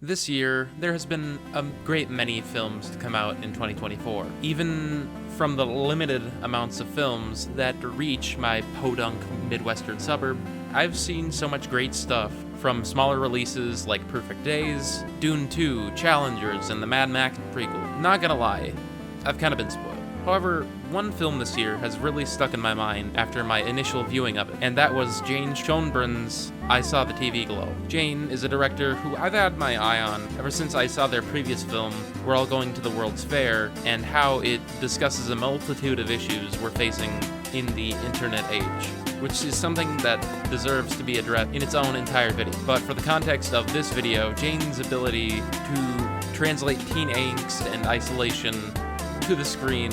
This year, there has been a great many films to come out in 2024. Even from the limited amounts of films that reach my podunk Midwestern suburb, I've seen so much great stuff, from smaller releases like Perfect Days, Dune 2, Challengers, and the Mad Max prequel. Not gonna lie, I've kind of been spoiled. However, one film this year has really stuck in my mind after my initial viewing of it, and that was Jane Schoenbrun's I Saw the TV Glow. Jane is a director who I've had my eye on ever since I saw their previous film, We're All Going to the World's Fair, and how it discusses a multitude of issues we're facing in the internet age, which is something that deserves to be addressed in its own entire video. But for the context of this video, Jane's ability to translate teen angst and isolation to the screen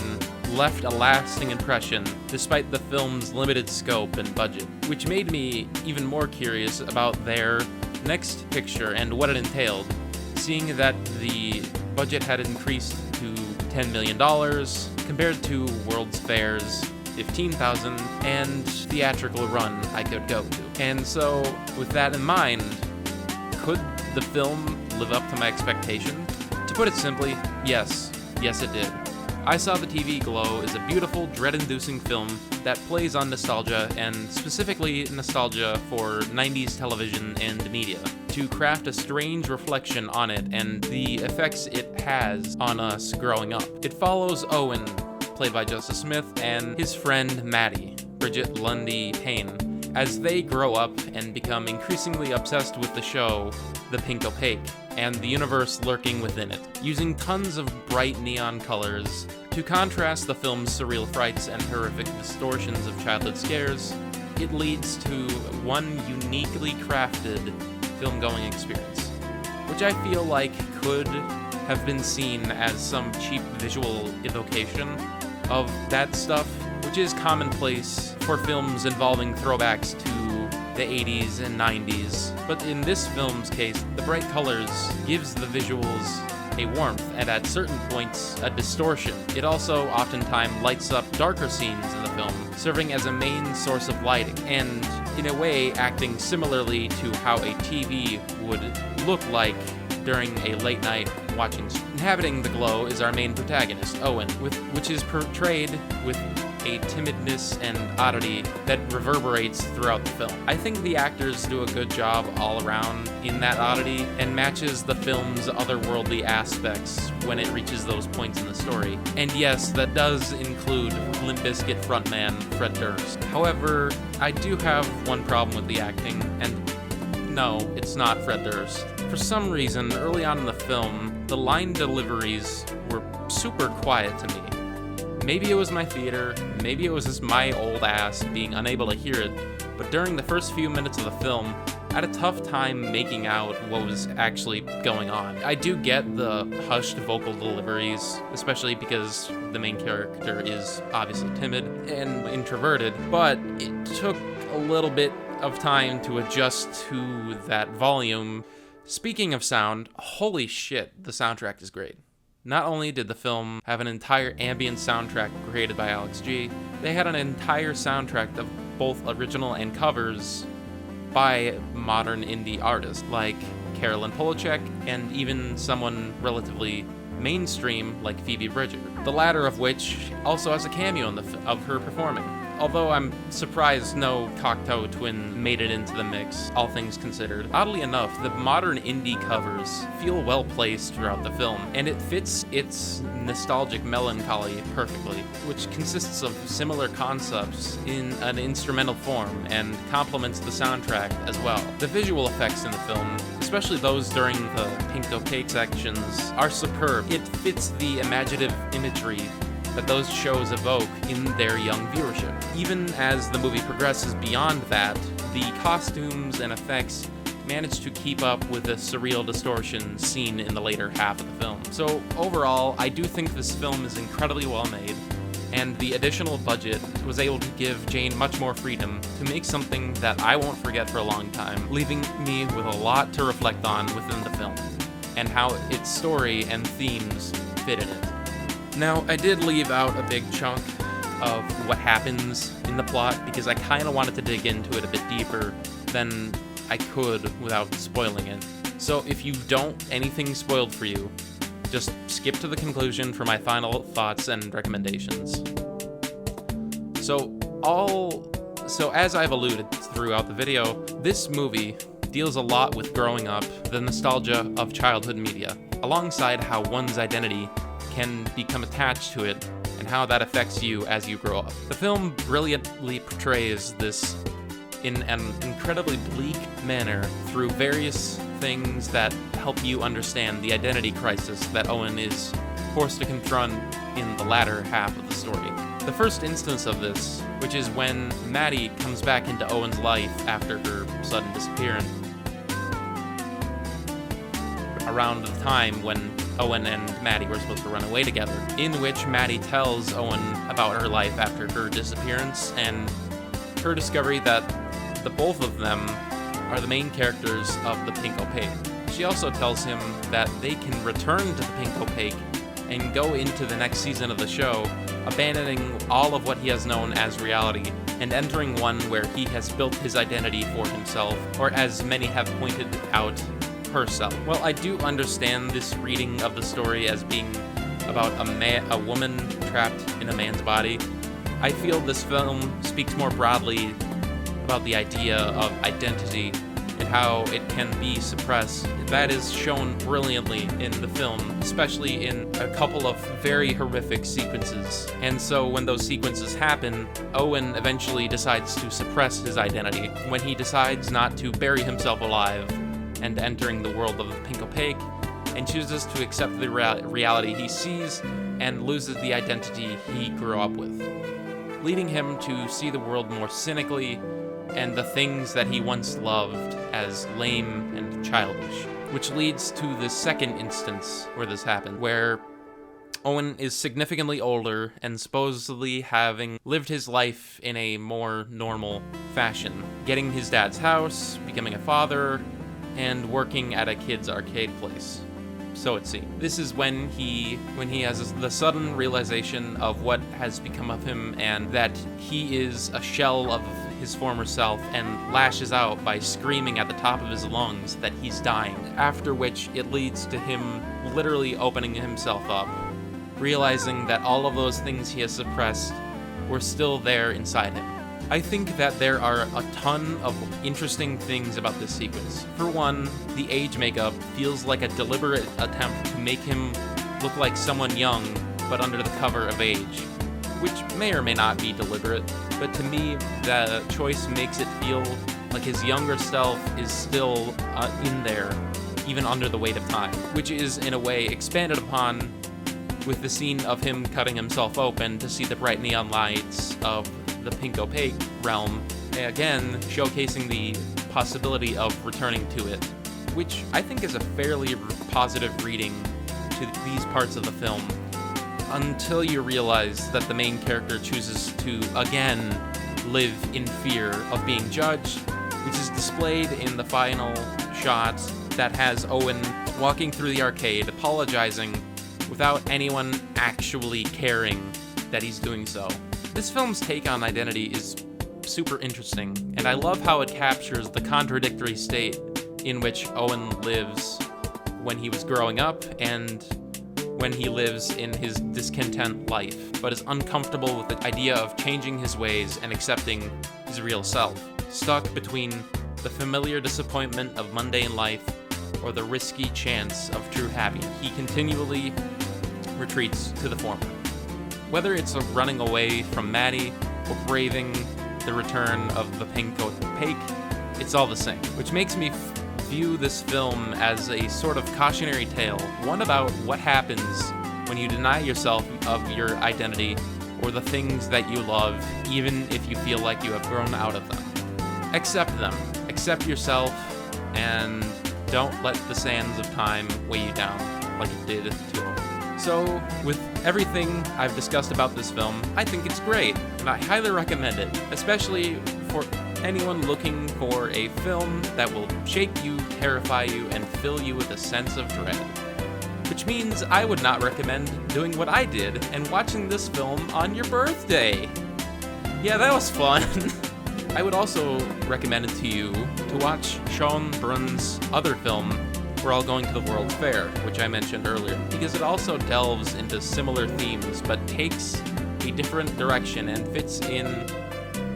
left a lasting impression despite the film's limited scope and budget, which made me even more curious about their next picture and what it entailed, seeing that the budget had increased to $10 million compared to World's Fair's $15,000 and theatrical run I could go to. And so, with that in mind, could the film live up to my expectation? To put it simply, yes it did. I Saw the TV Glow is a beautiful, dread-inducing film that plays on nostalgia, and specifically nostalgia for 90s television and media, to craft a strange reflection on it and the effects it has on us growing up. It follows Owen, played by Justice Smith, and his friend Maddie, Bridget Lundy Payne, as they grow up and become increasingly obsessed with the show, The Pink Opaque, and the universe lurking within it, using tons of bright neon colors to contrast the film's surreal frights and horrific distortions of childhood scares. It leads to one uniquely crafted film-going experience, which I feel like could have been seen as some cheap visual evocation of that stuff, which is commonplace for films involving throwbacks to the 80s and 90s. But in this film's case, the bright colors gives the visuals a warmth, and at certain points, a distortion. It also oftentimes lights up darker scenes in the film, serving as a main source of lighting, and in a way acting similarly to how a TV would look like during a late night watching. Inhabiting the glow is our main protagonist, Owen, which is portrayed with a timidness and oddity that reverberates throughout the film. I think the actors do a good job all around in that oddity, and matches the film's otherworldly aspects when it reaches those points in the story. And yes, that does include Limp Bizkit frontman Fred Durst. However, I do have one problem with the acting, and no, it's not Fred Durst. For some reason, early on in the film, the line deliveries were super quiet to me. Maybe it was my theater, maybe it was just my old ass being unable to hear it, but during the first few minutes of the film, I had a tough time making out what was actually going on. I do get the hushed vocal deliveries, especially because the main character is obviously timid and introverted, but it took a little bit of time to adjust to that volume. Speaking of sound, holy shit, the soundtrack is great. Not only did the film have an entire ambient soundtrack created by Alex G, they had an entire soundtrack of both original and covers by modern indie artists like Carolyn Polachek and even someone relatively mainstream like Phoebe Bridger, the latter of which also has a cameo in of her performing. Although I'm surprised no Cocteau twin made it into the mix, all things considered. Oddly enough, the modern indie covers feel well placed throughout the film, and it fits its nostalgic melancholy perfectly, which consists of similar concepts in an instrumental form and complements the soundtrack as well. The visual effects in the film, especially those during the Pink Opaque sections, are superb. It fits the imaginative imagery that those shows evoke in their young viewership. Even as the movie progresses beyond that, the costumes and effects manage to keep up with the surreal distortion seen in the later half of the film. So overall, I do think this film is incredibly well made, and the additional budget was able to give Jane much more freedom to make something that I won't forget for a long time, leaving me with a lot to reflect on within the film, and how its story and themes fit in it. Now, I did leave out a big chunk of what happens in the plot because I kind of wanted to dig into it a bit deeper than I could without spoiling it. So if you don't anything spoiled for you, just skip to the conclusion for my final thoughts and recommendations. So as I've alluded throughout the video, this movie deals a lot with growing up, the nostalgia of childhood media, alongside how one's identity can become attached to it and how that affects you as you grow up. The film brilliantly portrays this in an incredibly bleak manner through various things that help you understand the identity crisis that Owen is forced to confront in the latter half of the story. The first instance of this, which is when Maddie comes back into Owen's life after her sudden disappearance, around the time when Owen and Maddie were supposed to run away together, in which Maddie tells Owen about her life after her disappearance and her discovery that the both of them are the main characters of the Pink Opaque. She also tells him that they can return to the Pink Opaque and go into the next season of the show, abandoning all of what he has known as reality and entering one where he has built his identity for himself, or as many have pointed out, herself. Well, I do understand this reading of the story as being about a woman trapped in a man's body. I feel this film speaks more broadly about the idea of identity and how it can be suppressed. That is shown brilliantly in the film, especially in a couple of very horrific sequences. And so when those sequences happen, Owen eventually decides to suppress his identity when he decides not to bury himself alive and entering the world of the Pink Opaque, and chooses to accept the reality he sees and loses the identity he grew up with, leading him to see the world more cynically and the things that he once loved as lame and childish. Which leads to the second instance where this happened, where Owen is significantly older and supposedly having lived his life in a more normal fashion, getting his dad's house, becoming a father, and working at a kid's arcade place. So it seems. This is when he has the sudden realization of what has become of him and that he is a shell of his former self, and lashes out by screaming at the top of his lungs that he's dying, after which it leads to him literally opening himself up, realizing that all of those things he has suppressed were still there inside him. I think that there are a ton of interesting things about this sequence. For one, the age makeup feels like a deliberate attempt to make him look like someone young, but under the cover of age, which may or may not be deliberate, but to me, the choice makes it feel like his younger self is still in there, even under the weight of time, which is, in a way, expanded upon with the scene of him cutting himself open to see the bright neon lights of the Pink Opaque realm, again, showcasing the possibility of returning to it, which I think is a fairly positive reading to these parts of the film, until you realize that the main character chooses to, again, live in fear of being judged, which is displayed in the final shot that has Owen walking through the arcade, apologizing without anyone actually caring that he's doing so. This film's take on identity is super interesting, and I love how it captures the contradictory state in which Owen lives when he was growing up and when he lives in his discontent life, but is uncomfortable with the idea of changing his ways and accepting his real self, stuck between the familiar disappointment of mundane life or the risky chance of true happiness. He continually retreats to the former. Whether it's running away from Maddie or braving the return of the Pink Opaque, it's all the same, which makes me view this film as a sort of cautionary tale, one about what happens when you deny yourself of your identity or the things that you love, even if you feel like you have grown out of them. Accept them, accept yourself, and don't let the sands of time weigh you down like it did to him. So, with everything I've discussed about this film, I think it's great, and I highly recommend it, especially for anyone looking for a film that will shake you, terrify you, and fill you with a sense of dread. Which means I would not recommend doing what I did and watching this film on your birthday. Yeah, that was fun. I would also recommend it to you to watch Sean Brun's other film, We're All Going to the World's Fair, which I mentioned earlier, because it also delves into similar themes but takes a different direction and fits in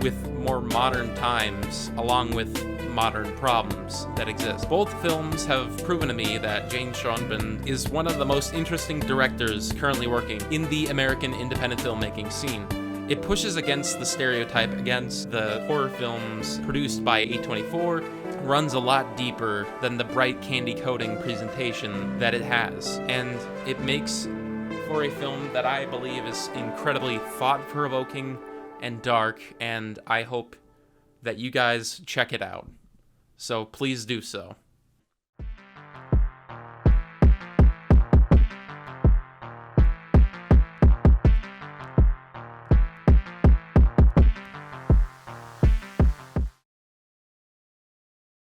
with more modern times along with modern problems that exist. Both films have proven to me that Jane Schonben is one of the most interesting directors currently working in the American independent filmmaking scene. It pushes against the stereotype against the horror films produced by A24, runs a lot deeper than the bright candy coating presentation that it has, and it makes for a film that I believe is incredibly thought-provoking and dark, and I hope that you guys check it out. So please do so.